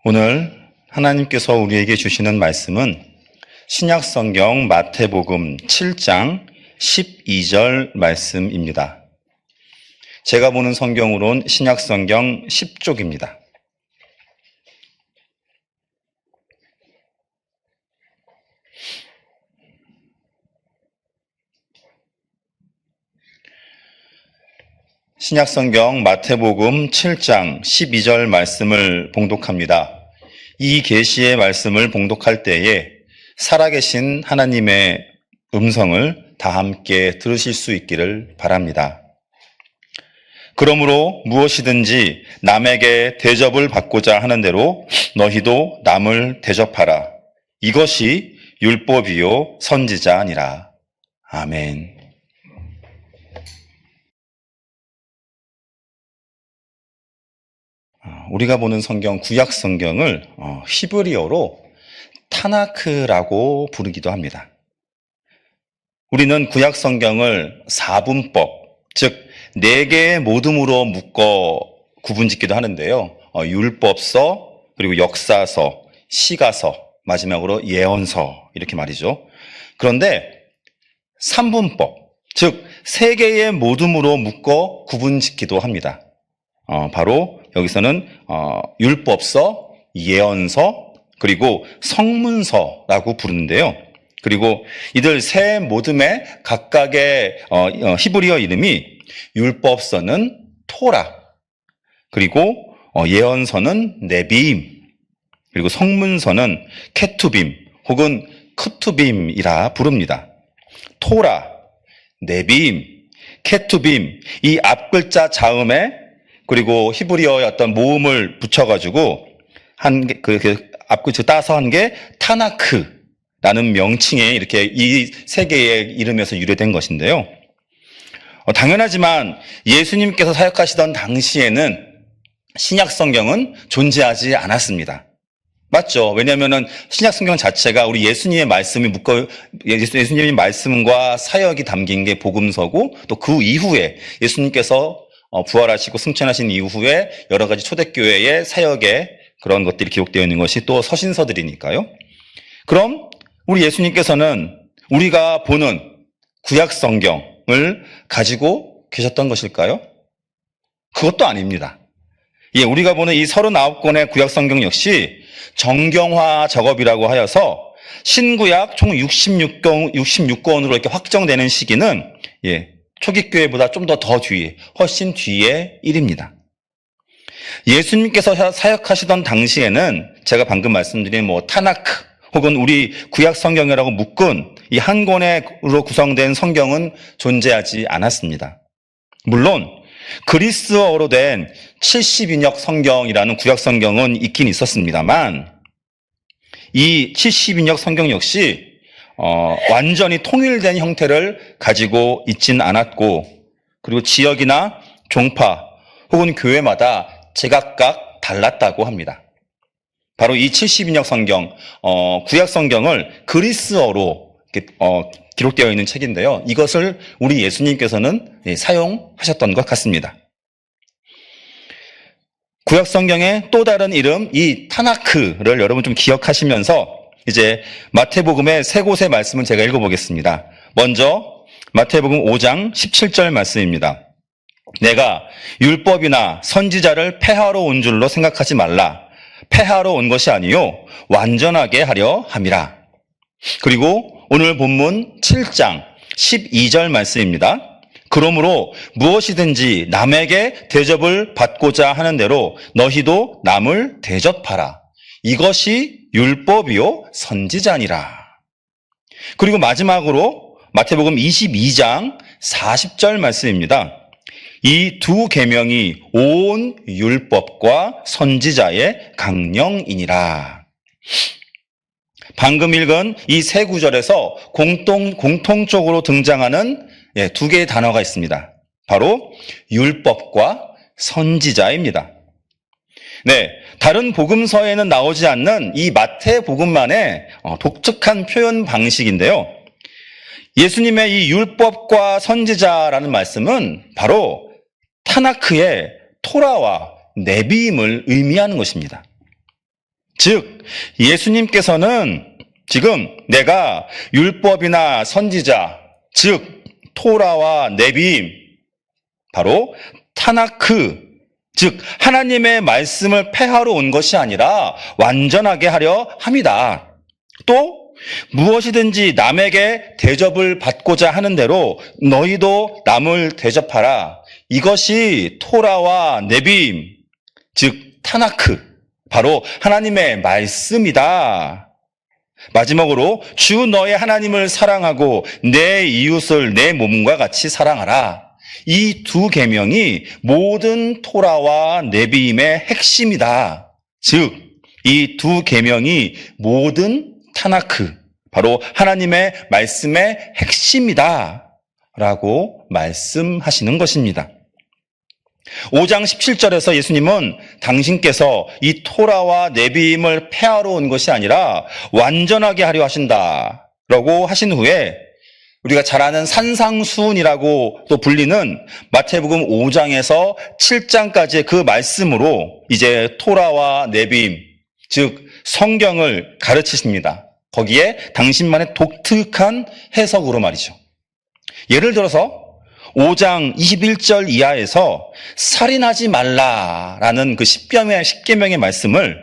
오늘 하나님께서 우리에게 주시는 말씀은 신약성경 마태복음 7장 12절 말씀입니다. 제가 보는 성경으론 신약성경 10쪽입니다. 신약성경 마태복음 7장 12절 말씀을 봉독합니다. 이 계시의 말씀을 봉독할 때에 살아계신 하나님의 음성을 다 함께 들으실 수 있기를 바랍니다. 그러므로 무엇이든지 남에게 대접을 받고자 하는 대로 너희도 남을 대접하라. 이것이 율법이요 선지자니라. 아멘. 우리가 보는 성경, 구약 성경을 히브리어로 타나크라고 부르기도 합니다. 우리는 구약 성경을 사분법, 즉 4개의 모둠으로 묶어 구분짓기도 하는데요. 율법서, 그리고 역사서, 시가서, 마지막으로 예언서 이렇게 말이죠. 그런데 3분법, 즉 3개의 모둠으로 묶어 구분짓기도 합니다. 바로 여기서는 율법서, 예언서, 그리고 성문서라고 부르는데요. 그리고 이들 세 모둠의 각각의 히브리어 이름이 율법서는 토라, 그리고 예언서는 네비임, 그리고 성문서는 케투빔 혹은 크투빔이라 부릅니다. 토라, 네비임, 케투빔, 이 앞글자 자음에 그리고 히브리어의 어떤 모음을 붙여가지고 앞글자 따서 한 게 타나크라는 명칭에 이렇게 이 세 개의 이름에서 유래된 것인데요. 당연하지만 예수님께서 사역하시던 당시에는 신약 성경은 존재하지 않았습니다. 맞죠? 왜냐하면은 신약 성경 자체가 우리 예수님의 말씀이 예수님의 말씀과 사역이 담긴 게 복음서고, 또 그 이후에 예수님께서 부활하시고 승천하신 이후에 여러 가지 초대교회의 사역의 그런 것들이 기록되어 있는 것이 또 서신서들이니까요. 그럼 우리 예수님께서는 우리가 보는 구약 성경을 가지고 계셨던 것일까요? 그것도 아닙니다. 우리가 보는 이 39권의 구약 성경 역시 정경화 작업이라고 하여서 신구약 총 66권으로 이렇게 확정되는 시기는 초기교회보다 좀 더 뒤에, 훨씬 뒤의 일입니다. 예수님께서 사역하시던 당시에는 제가 방금 말씀드린 타나크 혹은 우리 구약 성경이라고 묶은 이 한 권으로 구성된 성경은 존재하지 않았습니다. 물론 그리스어로 된 70인역 성경이라는 구약 성경은 있긴 있었습니다만, 이 70인역 성경 역시 완전히 통일된 형태를 가지고 있진 않았고, 그리고 지역이나 종파 혹은 교회마다 제각각 달랐다고 합니다. 바로 이 70인역 성경, 구약 성경을 그리스어로 기록되어 있는 책인데요. 이것을 우리 예수님께서는 사용하셨던 것 같습니다. 구약 성경의 또 다른 이름, 이 타나크를 여러분 좀 기억하시면서 이제 마태복음의 세 곳의 말씀을 제가 읽어보겠습니다. 먼저 마태복음 5장 17절 말씀입니다. 내가 율법이나 선지자를 폐하러 온 줄로 생각하지 말라. 폐하러 온 것이 아니요 완전하게 하려 함이라. 그리고 오늘 본문 7장 12절 말씀입니다. 그러므로 무엇이든지 남에게 대접을 받고자 하는 대로 너희도 남을 대접하라. 이것이 율법이요 선지자니라. 그리고 마지막으로 마태복음 22장 40절 말씀입니다. 이 두 계명이 온 율법과 선지자의 강령이니라. 방금 읽은 이 세 구절에서 공통적으로 등장하는 두 개의 단어가 있습니다. 바로 율법과 선지자입니다. 다른 복음서에는 나오지 않는 이 마태복음만의 독특한 표현 방식인데요. 예수님의 이 율법과 선지자라는 말씀은 바로 타나크의 토라와 네비임을 의미하는 것입니다. 즉 예수님께서는 지금 내가 율법이나 선지자, 즉 토라와 네비임, 바로 타나크, 즉 하나님의 말씀을 폐하러 온 것이 아니라 완전하게 하려 함이다. 또 무엇이든지 남에게 대접을 받고자 하는 대로 너희도 남을 대접하라. 이것이 토라와 네비임, 즉 타나크, 바로 하나님의 말씀이다. 마지막으로 주 너의 하나님을 사랑하고 내 이웃을 내 몸과 같이 사랑하라. 이 두 계명이 모든 토라와 네비임의 핵심이다. 즉 이 두 계명이 모든 타나크, 바로 하나님의 말씀의 핵심이다 라고 말씀하시는 것입니다. 5장 17절에서 예수님은 당신께서 이 토라와 네비임을 폐하러 온 것이 아니라 완전하게 하려 하신다라고 하신 후에 우리가 잘 아는 산상수훈이라고 또 불리는 마태복음 5장에서 7장까지의 그 말씀으로 이제 토라와 네비임, 즉 성경을 가르치십니다. 거기에 당신만의 독특한 해석으로 말이죠. 예를 들어서 5장 21절 이하에서 살인하지 말라라는 그 10계명의 말씀을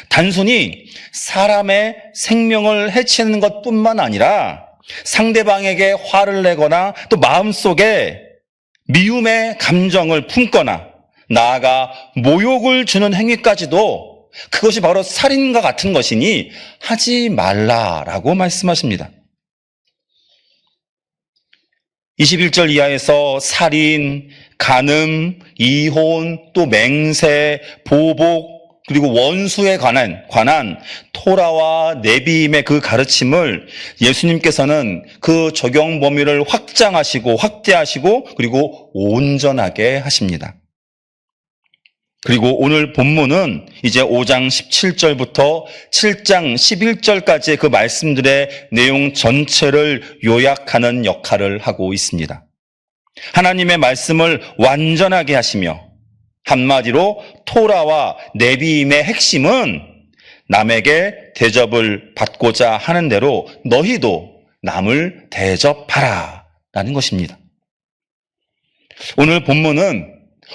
단순히 사람의 생명을 해치는 것뿐만 아니라 상대방에게 화를 내거나 또 마음속에 미움의 감정을 품거나 나아가 모욕을 주는 행위까지도 그것이 바로 살인과 같은 것이니 하지 말라라고 말씀하십니다. 21절 이하에서 살인, 간음, 이혼, 또 맹세, 보복, 그리고 원수에 관한 토라와 네비임의 그 가르침을 예수님께서는 그 적용 범위를 확장하시고 확대하시고 그리고 온전하게 하십니다. 그리고 오늘 본문은 이제 5장 17절부터 7장 11절까지의 그 말씀들의 내용 전체를 요약하는 역할을 하고 있습니다. 하나님의 말씀을 완전하게 하시며 한마디로 토라와 네비임의 핵심은 남에게 대접을 받고자 하는 대로 너희도 남을 대접하라 라는 것입니다. 오늘 본문은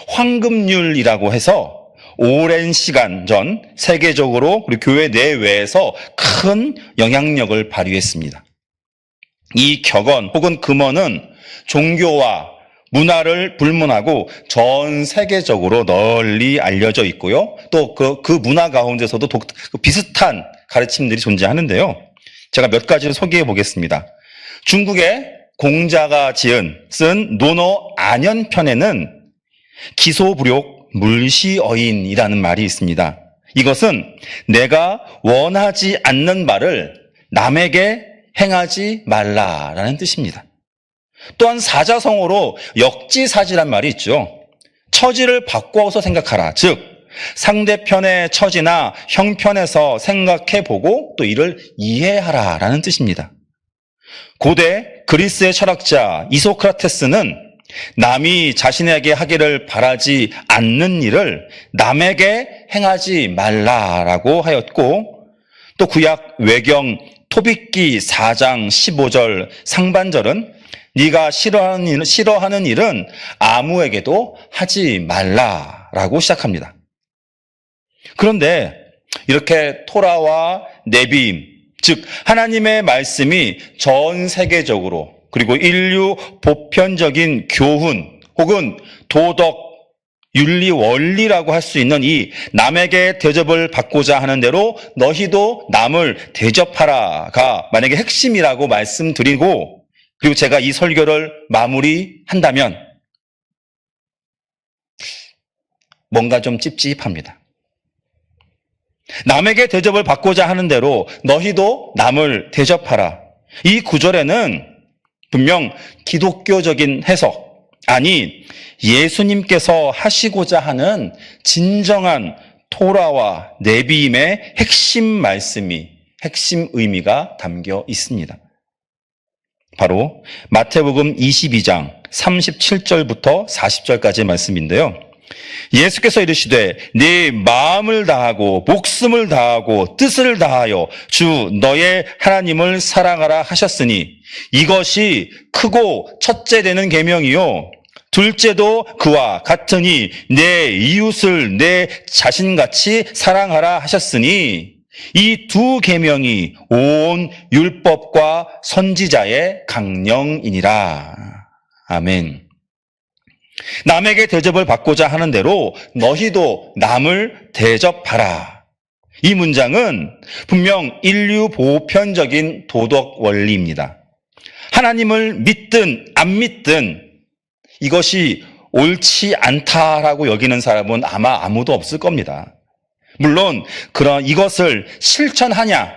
황금률이라고 해서 오랜 시간 전 세계적으로 우리 교회 내외에서 큰 영향력을 발휘했습니다. 이 격언 혹은 금언은 종교와 문화를 불문하고 전 세계적으로 널리 알려져 있고요. 또 그 문화 가운데서도 비슷한 가르침들이 존재하는데요. 제가 몇 가지를 소개해 보겠습니다. 중국의 공자가 쓴 논어 안연편에는 기소불욕 물시어인이라는 말이 있습니다. 이것은 내가 원하지 않는 말을 남에게 행하지 말라라는 뜻입니다. 또한 사자성어로 역지사지란 말이 있죠. 처지를 바꿔서 생각하라. 즉 상대편의 처지나 형편에서 생각해보고 또 이를 이해하라라는 뜻입니다. 고대 그리스의 철학자 이소크라테스는 남이 자신에게 하기를 바라지 않는 일을 남에게 행하지 말라라고 하였고, 또 구약 외경 토빗기 4장 15절 상반절은 네가 싫어하는 일은 아무에게도 하지 말라라고 시작합니다. 그런데 이렇게 토라와 네비임, 즉 하나님의 말씀이 전 세계적으로 그리고 인류 보편적인 교훈 혹은 도덕, 윤리, 원리라고 할 수 있는 이 남에게 대접을 받고자 하는 대로 너희도 남을 대접하라가 만약에 핵심이라고 말씀드리고, 그리고 제가 이 설교를 마무리한다면 뭔가 좀 찝찝합니다. 남에게 대접을 받고자 하는 대로 너희도 남을 대접하라. 이 구절에는 분명 기독교적인 해석, 아니 예수님께서 하시고자 하는 진정한 토라와 네비임의 핵심 말씀이, 핵심 의미가 담겨 있습니다. 바로 마태복음 22장 37절부터 40절까지의 말씀인데요. 예수께서 이르시되 네 마음을 다하고 목숨을 다하고 뜻을 다하여 주 너의 하나님을 사랑하라 하셨으니 이것이 크고 첫째 되는 계명이요 둘째도 그와 같으니 내 이웃을 내 자신같이 사랑하라 하셨으니 이 두 계명이 온 율법과 선지자의 강령이니라. 아멘. 남에게 대접을 받고자 하는 대로 너희도 남을 대접하라. 이 문장은 분명 인류 보편적인 도덕 원리입니다. 하나님을 믿든 안 믿든 이것이 옳지 않다라고 여기는 사람은 아마 아무도 없을 겁니다. 물론 이것을 실천하냐,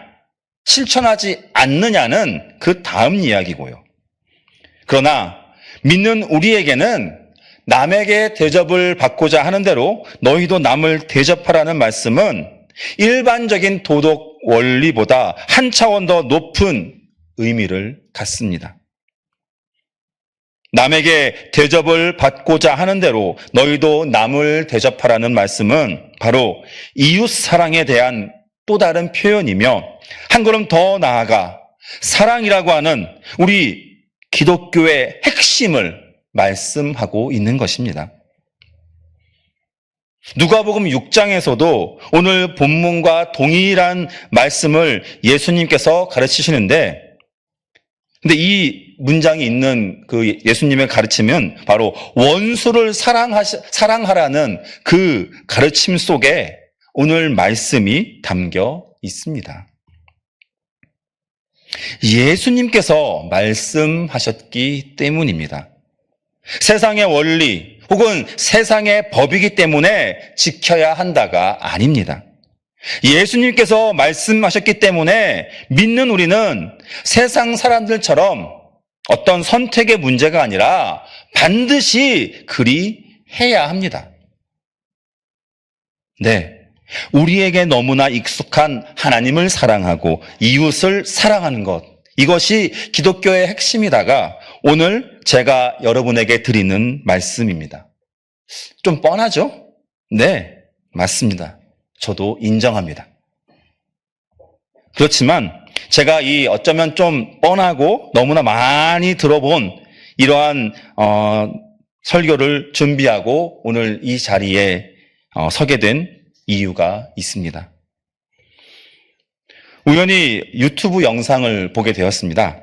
실천하지 않느냐는 그 다음 이야기고요. 그러나 믿는 우리에게는 남에게 대접을 받고자 하는 대로 너희도 남을 대접하라는 말씀은 일반적인 도덕 원리보다 한 차원 더 높은 의미를 갖습니다. 남에게 대접을 받고자 하는 대로 너희도 남을 대접하라는 말씀은 바로 이웃 사랑에 대한 또 다른 표현이며 한 걸음 더 나아가 사랑이라고 하는 우리 기독교의 핵심을 말씀하고 있는 것입니다. 누가복음 6장에서도 오늘 본문과 동일한 말씀을 예수님께서 가르치시는데 근데 이 문장이 있는 그 예수님의 가르침은 바로 원수를 사랑하라는 그 가르침 속에 오늘 말씀이 담겨 있습니다. 예수님께서 말씀하셨기 때문입니다. 세상의 원리 혹은 세상의 법이기 때문에 지켜야 한다가 아닙니다. 예수님께서 말씀하셨기 때문에 믿는 우리는 세상 사람들처럼 어떤 선택의 문제가 아니라 반드시 그리 해야 합니다. 네, 우리에게 너무나 익숙한 하나님을 사랑하고 이웃을 사랑하는 것, 이것이 기독교의 핵심이다가 오늘 제가 여러분에게 드리는 말씀입니다. 좀 뻔하죠? 네, 맞습니다. 저도 인정합니다. 그렇지만 제가 이 어쩌면 좀 뻔하고 너무나 많이 들어본 이러한 설교를 준비하고 오늘 이 자리에 서게 된 이유가 있습니다. 우연히 유튜브 영상을 보게 되었습니다.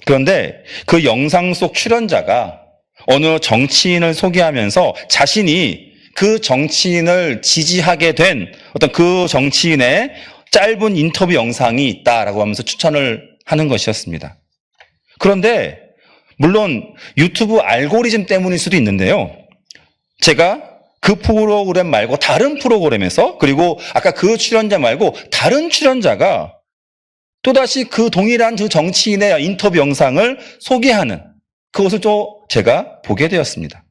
그런데 그 영상 속 출연자가 어느 정치인을 소개하면서 자신이 그 정치인을 지지하게 된 어떤 그 정치인의 짧은 인터뷰 영상이 있다라고 하면서 추천을 하는 것이었습니다. 그런데 물론 유튜브 알고리즘 때문일 수도 있는데요. 제가 그 프로그램 말고 다른 프로그램에서 그리고 아까 그 출연자 말고 다른 출연자가 또다시 그 동일한 그 정치인의 인터뷰 영상을 소개하는 그것을 또 제가 보게 되었습니다.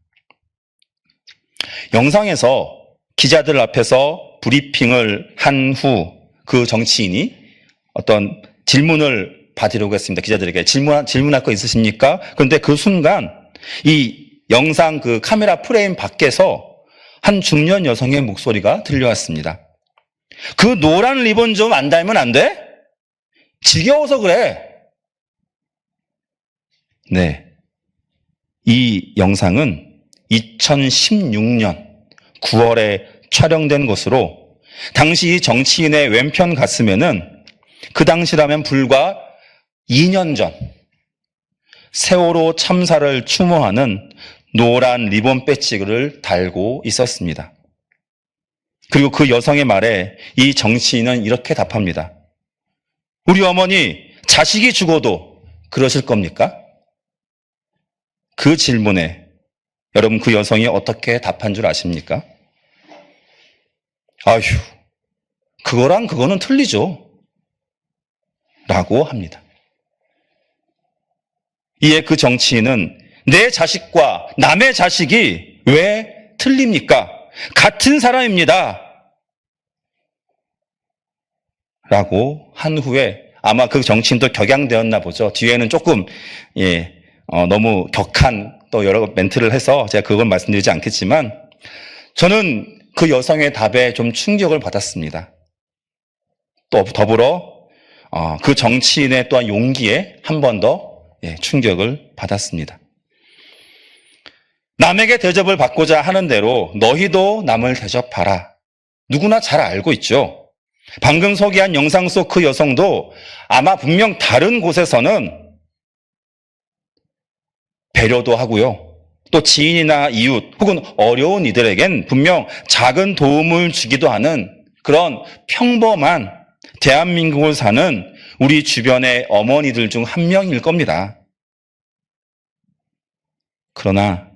영상에서 기자들 앞에서 브리핑을 한 후 그 정치인이 어떤 질문을 받으려고 했습니다. 기자들에게 질문할 거 있으십니까? 그런데 그 순간 이 영상 그 카메라 프레임 밖에서 한 중년 여성의 목소리가 들려왔습니다. 그 노란 리본 좀 안 달면 안 돼? 지겨워서 그래. 네. 이 영상은 2016년 9월에 촬영된 것으로 당시 이 정치인의 왼편 가슴에는 그 당시라면 불과 2년 전 세월호 참사를 추모하는 노란 리본 배지를 달고 있었습니다. 그리고 그 여성의 말에 이 정치인은 이렇게 답합니다. 우리 어머니 자식이 죽어도 그러실 겁니까? 그 질문에 여러분 그 여성이 어떻게 답한 줄 아십니까? 아휴, 그거랑 그거는 틀리죠. 라고 합니다. 이에 그 정치인은 내 자식과 남의 자식이 왜 틀립니까? 같은 사람입니다. 라고 한 후에 아마 그 정치인도 격양되었나 보죠. 뒤에는 조금 너무 격한 또 여러 멘트를 해서 제가 그걸 말씀드리지 않겠지만 저는 그 여성의 답에 좀 충격을 받았습니다. 또 더불어 그 정치인의 또한 용기에 한 번 더 충격을 받았습니다. 남에게 대접을 받고자 하는 대로 너희도 남을 대접하라. 누구나 잘 알고 있죠. 방금 소개한 영상 속 그 여성도 아마 분명 다른 곳에서는 배려도 하고요. 또 지인이나 이웃 혹은 어려운 이들에겐 분명 작은 도움을 주기도 하는 그런 평범한 대한민국을 사는 우리 주변의 어머니들 중 한 명일 겁니다. 그러나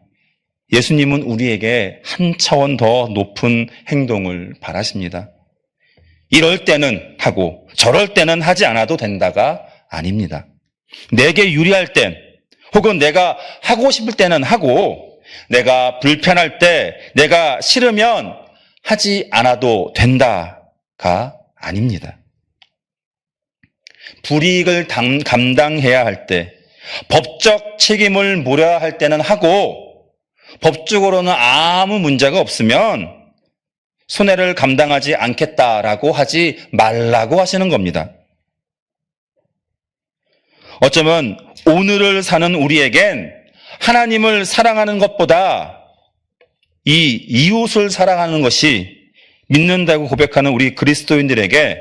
예수님은 우리에게 한 차원 더 높은 행동을 바라십니다. 이럴 때는 하고 저럴 때는 하지 않아도 된다가 아닙니다. 내게 유리할 땐 혹은 내가 하고 싶을 때는 하고 내가 불편할 때 내가 싫으면 하지 않아도 된다가 아닙니다. 불이익을 감당해야 할 때 법적 책임을 물어야 할 때는 하고 법적으로는 아무 문제가 없으면 손해를 감당하지 않겠다라고 하지 말라고 하시는 겁니다. 어쩌면 오늘을 사는 우리에겐 하나님을 사랑하는 것보다 이 이웃을 사랑하는 것이 믿는다고 고백하는 우리 그리스도인들에게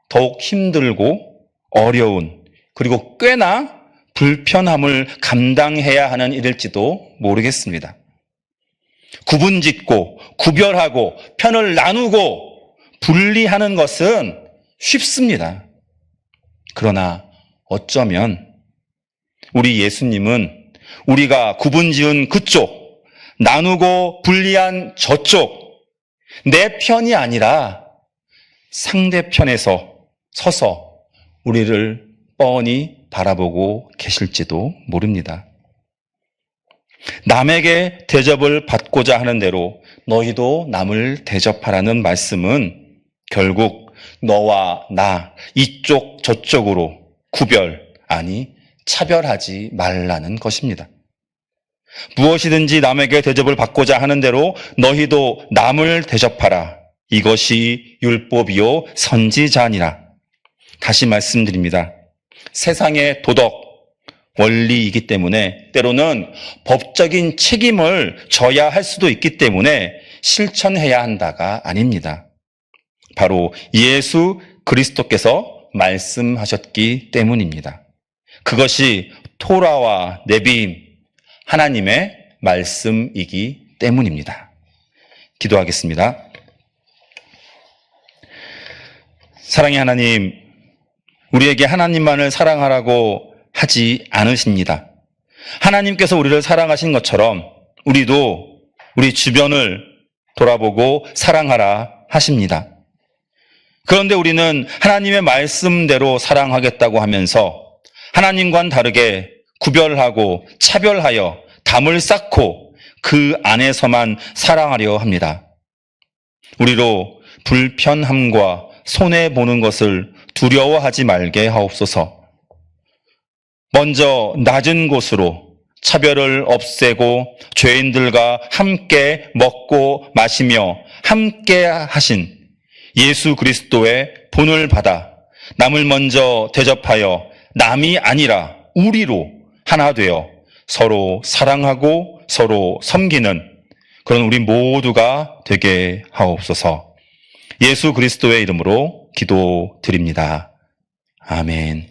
더욱 힘들고 어려운 그리고 꽤나 불편함을 감당해야 하는 일일지도 모르겠습니다. 구분짓고 구별하고 편을 나누고 분리하는 것은 쉽습니다. 그러나 어쩌면 우리 예수님은 우리가 구분지은 그쪽, 나누고 분리한 저쪽, 내 편이 아니라 상대편에서 서서 우리를 뻔히 바라보고 계실지도 모릅니다. 남에게 대접을 받고자 하는 대로 너희도 남을 대접하라는 말씀은 결국 너와 나, 이쪽 저쪽으로 구별, 아니 차별하지 말라는 것입니다. 무엇이든지 남에게 대접을 받고자 하는 대로 너희도 남을 대접하라. 이것이 율법이요 선지자니라. 다시 말씀드립니다. 세상의 도덕, 원리이기 때문에 때로는 법적인 책임을 져야 할 수도 있기 때문에 실천해야 한다가 아닙니다. 바로 예수 그리스도께서 말씀하셨기 때문입니다. 그것이 토라와 네비임, 하나님의 말씀이기 때문입니다. 기도하겠습니다. 사랑의 하나님, 우리에게 하나님만을 사랑하라고 하지 않으십니다. 하나님께서 우리를 사랑하신 것처럼 우리도 우리 주변을 돌아보고 사랑하라 하십니다. 그런데 우리는 하나님의 말씀대로 사랑하겠다고 하면서 하나님과는 다르게 구별하고 차별하여 담을 쌓고 그 안에서만 사랑하려 합니다. 우리로 불편함과 손해보는 것을 두려워하지 말게 하옵소서. 먼저 낮은 곳으로 차별을 없애고 죄인들과 함께 먹고 마시며 함께 하신 예수 그리스도의 본을 받아 남을 먼저 대접하여 남이 아니라 우리로 하나 되어 서로 사랑하고 서로 섬기는 그런 우리 모두가 되게 하옵소서. 예수 그리스도의 이름으로 기도드립니다. 아멘.